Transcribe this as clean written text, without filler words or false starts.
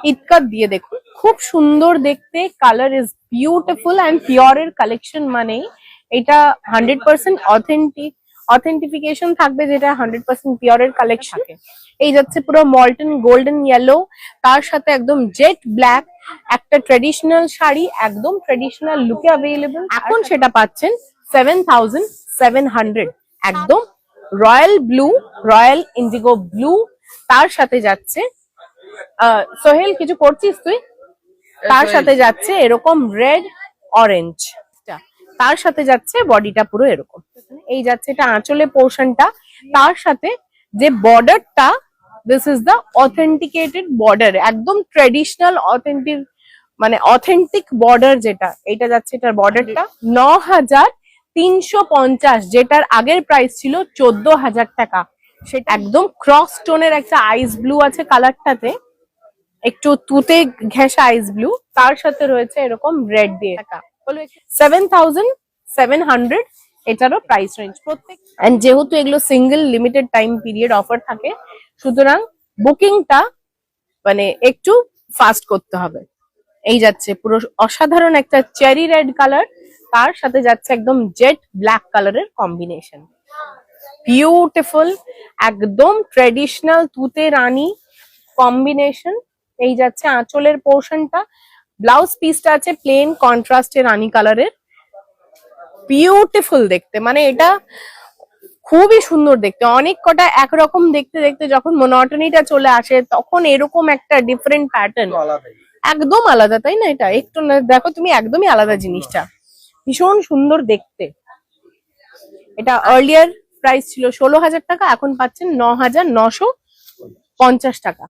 ইটকাট দিয়ে দেখুন, খুব সুন্দর দেখতে, কালার ইজ বিউটিফুল অ্যান্ড পিওরের কালেকশন মানেই এটা 100% অথেন্টিফিকেশন থাকবে, যেটা 100% পিওরের কালেকশন। এই যাচ্ছে পুরো মল্টন গোল্ডেন ইয়েলো, তার সাথে একদম জেট ব্ল্যাক একটা ট্রেডিশনাল শাড়ি, একদম ট্রেডিশনাল লুকে অ্যাভেলেবল। এখন সেটা পাচ্ছেন 7700, একদম royal blue, royal Indigo blue. তার সাথে যাচ্ছে সোহেল কিছু করছিস তুই, তার সাথে যাচ্ছে এরকম রেড অরেঞ্জ, তার সাথে যাচ্ছে বডিটা পুরো এরকম, এই যাচ্ছে এটা আঁচলে পোর্শনটা, তার সাথে যে বর্ডারটা, this is the authenticated border, একদম ট্রেডিশনাল মানে অথেন্টিক বর্ডার যেটা, এটা যাচ্ছে এটার বর্ডারটা 9350, যেটার আগের প্রাইস ছিল 14000 টাকা। সেটা একদম ক্রস স্টোনের একটা আইস ব্লু আছে কালারটাতে, একটু তুতে ঘেঁষা আইস ব্লু, তার সাথে রয়েছে এরকম রেড দিয়ে। 7700 এটারও প্রাইস রেঞ্জ প্রত্যেক। এন্ড যেহেতু এগুলো single limited time period offer থাকে, সুতরাং বুকিংটা মানে একটু ফাস্ট করতে হবে। এই যাচ্ছে পুরো অসাধারণ একটা চেরি রেড কালার, তার সাথে যাচ্ছে একদম জেট ব্ল্যাক কালারের কম্বিনেশন, বিউটিফুল, একদম ট্রেডিশনাল তুতে রানী কম্বিনেশন। এই যাচ্ছে আঁচলের পোর্শনটা, ব্লাউজ পিসটা আছে প্লেন কন্ট্রাস্টে রানী কালারের, বিউটিফুল দেখতে, মানে এটা খুবই সুন্দর দেখতে। অনেক কটা একরকম দেখতে দেখতে যখন মনোটনিটা চলে আসে, তখন এরকম একটা ডিফারেন্ট প্যাটার্ন, একদম আলাদা, তাই না? এটা একটু দেখো তুমি, একদমই আলাদা জিনিসটা, ভীষণ সুন্দর দেখতে। এটা আর্লিয়ার প্রাইস ছিল 16000 টাকা, এখন পাচ্ছেন 9950 টাকা।